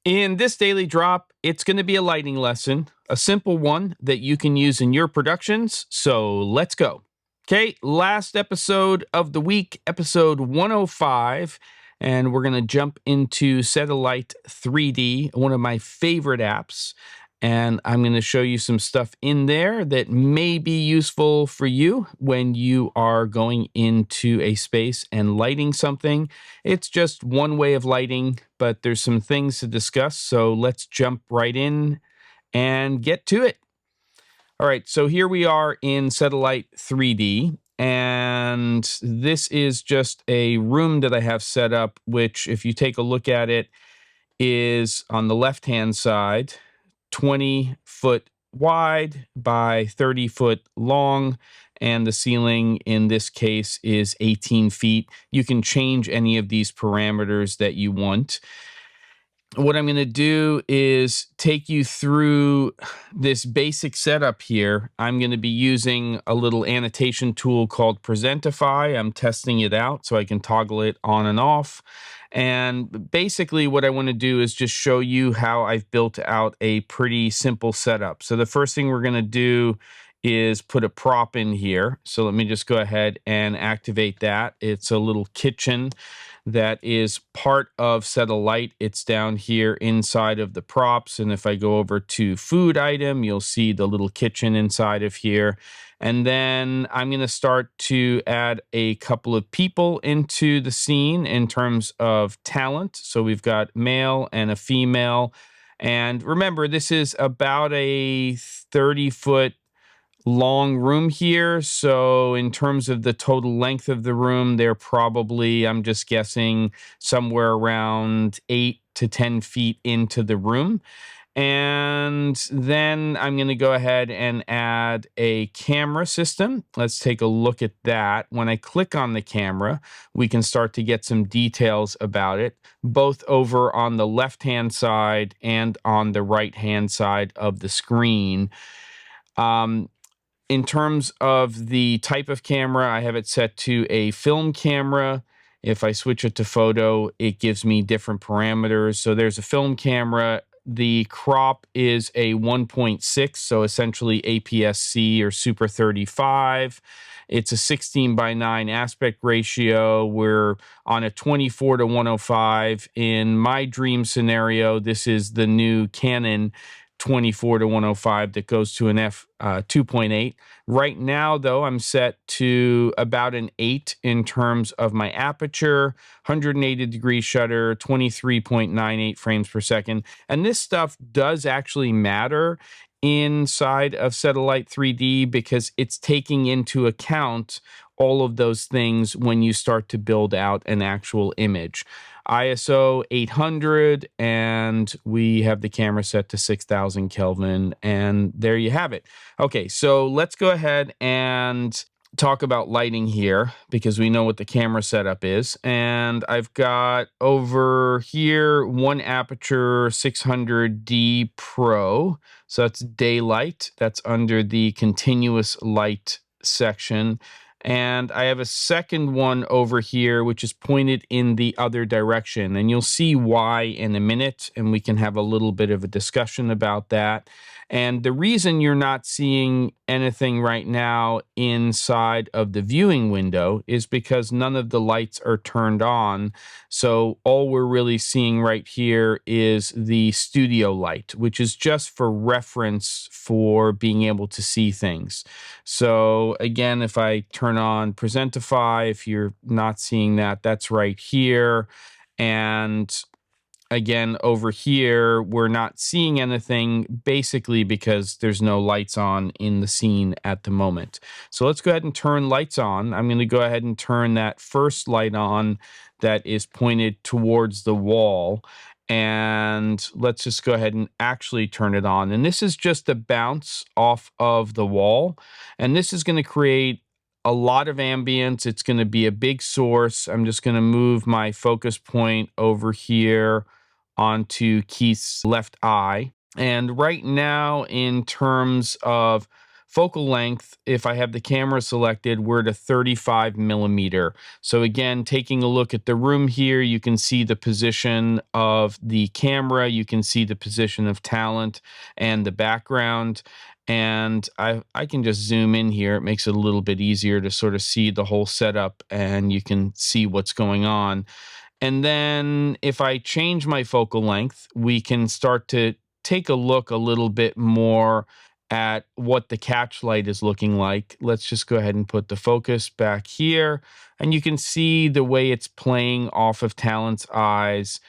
In this daily drop, it's going to be a lighting lesson, a simple one that you can use in your productions. So let's go. Okay, last episode of the week, episode 105, and we're going to jump into set.a.light 3D, one of my favorite apps. And I'm going to show you some stuff in there that may be useful for you when you are going into a space and lighting something. It's just one way of lighting, but there's some things to discuss. So let's jump right in and get to it. All right, so here we are in set.a.light 3D. And this is just a room that I have set up, which if you take a look at it, is on the left-hand side, 20 foot wide by 30 foot long, and the ceiling in this case is 18 feet. You can change any of these parameters that you want. What I'm going to do is take you through this basic setup here. I'm going to be using a little annotation tool called Presentify. I'm testing it out so I can toggle it on and off. And basically what I want to do is just show you how I've built out a pretty simple setup. So the first thing we're going to do is put a prop in here. So let me just go ahead and activate that. It's a little kitchen that is part of set.a.light. It's down here inside of the props. And if I go over to food item, you'll see the little kitchen inside of here. And then I'm going to start to add a couple of people into the scene in terms of talent. So we've got male and a female. And remember, this is about a 30-foot long room here. So in terms of the total length of the room, they're probably, I'm just guessing, somewhere around 8 to 10 feet into the room. And then I'm going to go ahead and add a camera system. Let's take a look at that. When I click on the camera, we can start to get some details about it, both over on the left-hand side and on the right-hand side of the screen. In terms of the type of camera, I have it set to a film camera. If I switch it to photo, it gives me different parameters. So there's a film camera. The crop is a 1.6, so essentially APS-C or Super 35. It's a 16:9 aspect ratio. We're on a 24:105. In my dream scenario, this is the new Canon 24:105 that goes to an f2.8. Right now, though, I'm set to about an 8 in terms of my aperture, 180-degree shutter, 23.98 frames per second. And this stuff does actually matter inside of set.a.light 3D because it's taking into account all of those things when you start to build out an actual image. ISO 800, and we have the camera set to 6,000 Kelvin, and there you have it. Okay, so let's go ahead and talk about lighting here because we know what the camera setup is. And I've got over here one Aputure 600D Pro. So that's daylight. That's under the continuous light section. And I have a second one over here, which is pointed in the other direction. And you'll see why in a minute, and we can have a little bit of a discussion about that. And the reason you're not seeing anything right now inside of the viewing window is because none of the lights are turned on. So all we're really seeing right here is the studio light, which is just for reference for being able to see things. So again, if I turn on Presentify, if you're not seeing that, that's right here. And again, over here, we're not seeing anything basically because there's no lights on in the scene at the moment. So let's go ahead and turn lights on. I'm going to go ahead and turn that first light on that is pointed towards the wall. And let's just go ahead and actually turn it on. And this is just a bounce off of the wall. And this is going to create a lot of ambience. It's going to be a big source. I'm just going to move my focus point over here onto Keith's left eye. And right now, in terms of focal length, if I have the camera selected, we're at a 35 millimeter. So again, taking a look at the room here, you can see the position of the camera, you can see the position of talent and the background. And I can just zoom in here. It makes it a little bit easier to sort of see the whole setup, and you can see what's going on. And then if I change my focal length, we can start to take a look a little bit more at what the catch light is looking like. Let's just go ahead and put the focus back here. And you can see the way it's playing off of Talent's eyes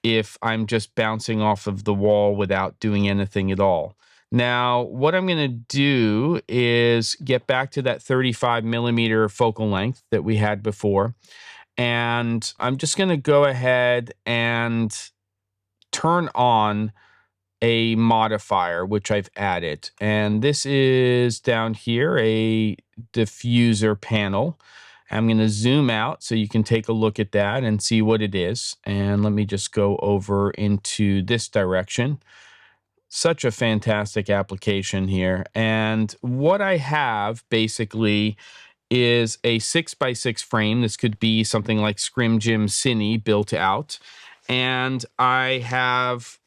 if I'm just bouncing off of the wall without doing anything at all. Now, what I'm going to do is get back to that 35 millimeter focal length that we had before. And I'm just going to go ahead and turn on a modifier, which I've added. And this is down here, a diffuser panel. I'm going to zoom out so you can take a look at that and see what it is. And let me just go over into this direction. Such a fantastic application here. And what I have basically is a 6x6 frame. This could be something like Scrim Jim Cine built out. And I have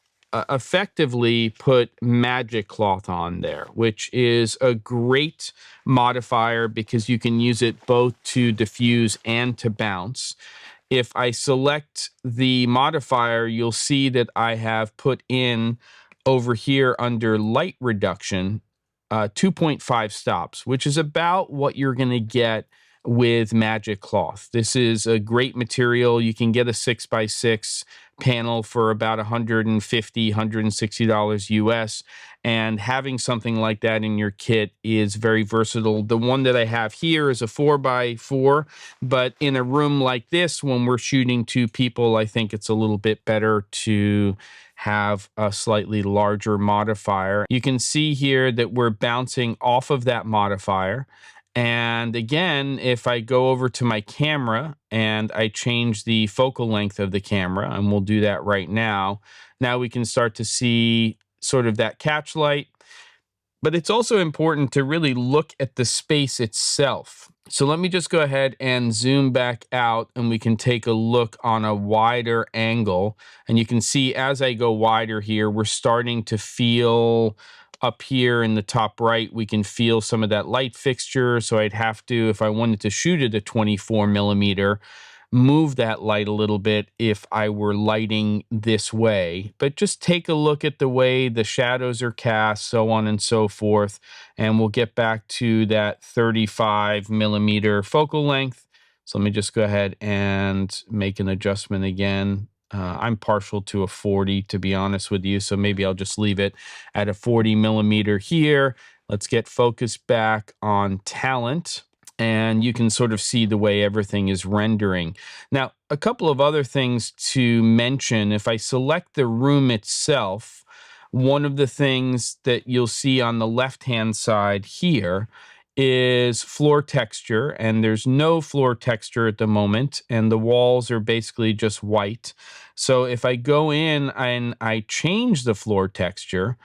effectively put Magic Cloth on there, which is a great modifier because you can use it both to diffuse and to bounce. If I select the modifier, you'll see that I have put in over here under light reduction 2.5 stops, which is about what you're going to get with Magic Cloth. This is a great material. You can get a 6x6 panel for about $150, $160 US, and having something like that in your kit is very versatile. The one that I have here is a 4x4, but in a room like this, when we're shooting two people, I think it's a little bit better to have a slightly larger modifier. You can see here that we're bouncing off of that modifier. And again, if I go over to my camera and I change the focal length of the camera, and we'll do that right now, now we can start to see sort of that catch light. But it's also important to really look at the space itself. So let me just go ahead and zoom back out, and we can take a look on a wider angle. And you can see as I go wider here, we're starting to feel up here in the top right, we can feel some of that light fixture. So I'd have to, if I wanted to shoot at a 24 millimeter, move that light a little bit if I were lighting this way. But just take a look at the way the shadows are cast, so on and so forth. And we'll get back to that 35 millimeter focal length. So let me just go ahead and make an adjustment again. I'm partial to a 40, to be honest with you, so maybe I'll just leave it at a 40 millimeter here. Let's get focus back on Talent, and you can sort of see the way everything is rendering. Now, a couple of other things to mention. If I select the room itself, one of the things that you'll see on the left-hand side here is floor texture, and there's no floor texture at the moment, and the walls are basically just white. So if I go in and I change the floor texture,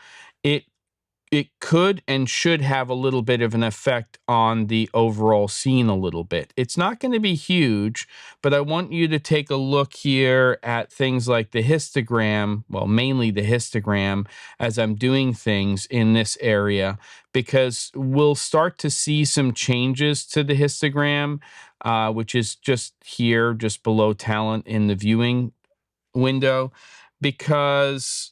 it could and should have a little bit of an effect on the overall scene a little bit. It's not going to be huge, but I want you to take a look here at things like the histogram, well, mainly the histogram, as I'm doing things in this area, because we'll start to see some changes to the histogram, which is just here, just below Talent in the viewing window, because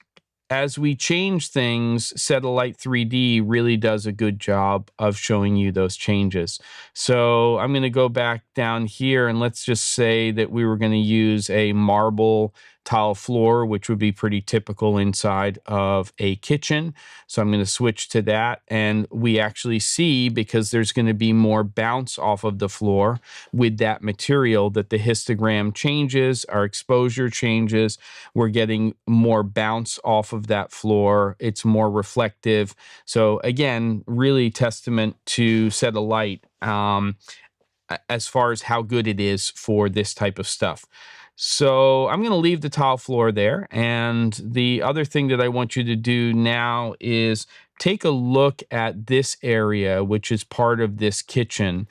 as we change things, set.a.light 3D really does a good job of showing you those changes. So I'm going to go back down here, and let's just say that we were going to use a marble tile floor, which would be pretty typical inside of a kitchen. So I'm going to switch to that, and we actually see, because there's going to be more bounce off of the floor with that material, that the histogram changes, our exposure changes, we're getting more bounce off of that floor, it's more reflective. So again, really testament to set.a.light as far as how good it is for this type of stuff. So I'm going to leave the tile floor there. And the other thing that I want you to do now is take a look at this area, which is part of this kitchen.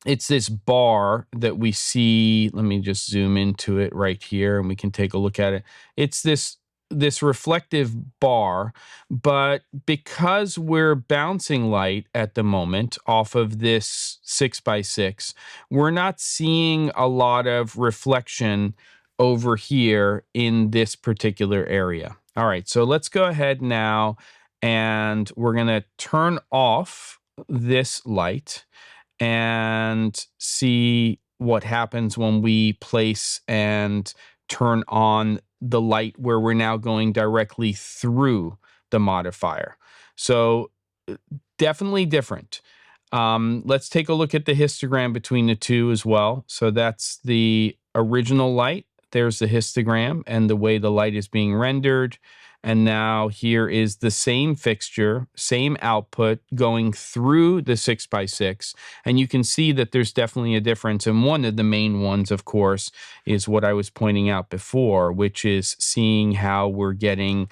It's this bar that we see. Let me just zoom into it right here and we can take a look at it. It's this reflective bar, but because we're bouncing light at the moment off of this 6x6, we're not seeing a lot of reflection over here in this particular area. All right, so let's go ahead now and we're going to turn off this light and see what happens when we place and turn on the light where we're now going directly through the modifier. So definitely different. Let's take a look at the histogram between the two as well. So that's the original light. There's the histogram and the way the light is being rendered. And now here is the same fixture, same output going through the 6x6. And you can see that there's definitely a difference. And one of the main ones, of course, is what I was pointing out before, which is seeing how we're getting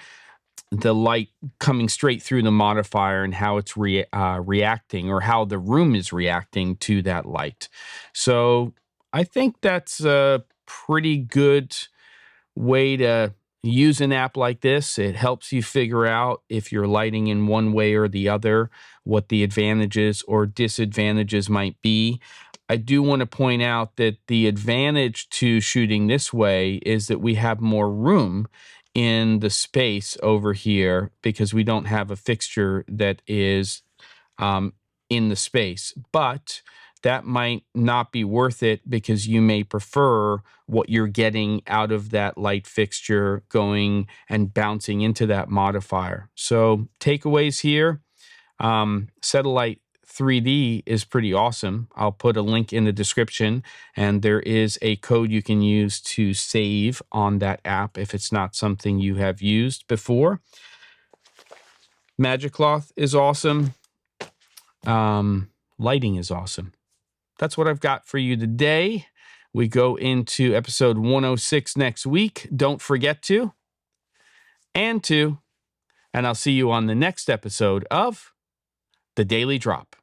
the light coming straight through the modifier and how it's reacting, or how the room is reacting to that light. So I think that's a pretty good way to use an app like this. It helps you figure out if you're lighting in one way or the other, what the advantages or disadvantages might be. I do want to point out that the advantage to shooting this way is that we have more room in the space over here because we don't have a fixture that is in the space. But that might not be worth it because you may prefer what you're getting out of that light fixture going and bouncing into that modifier. So takeaways here, set.a.light 3D is pretty awesome. I'll put a link in the description, and there is a code you can use to save on that app if it's not something you have used before. Magic Cloth is awesome. Lighting is awesome. That's what I've got for you today. We go into episode 106 next week. Don't forget to. And I'll see you on the next episode of The Daily Drop.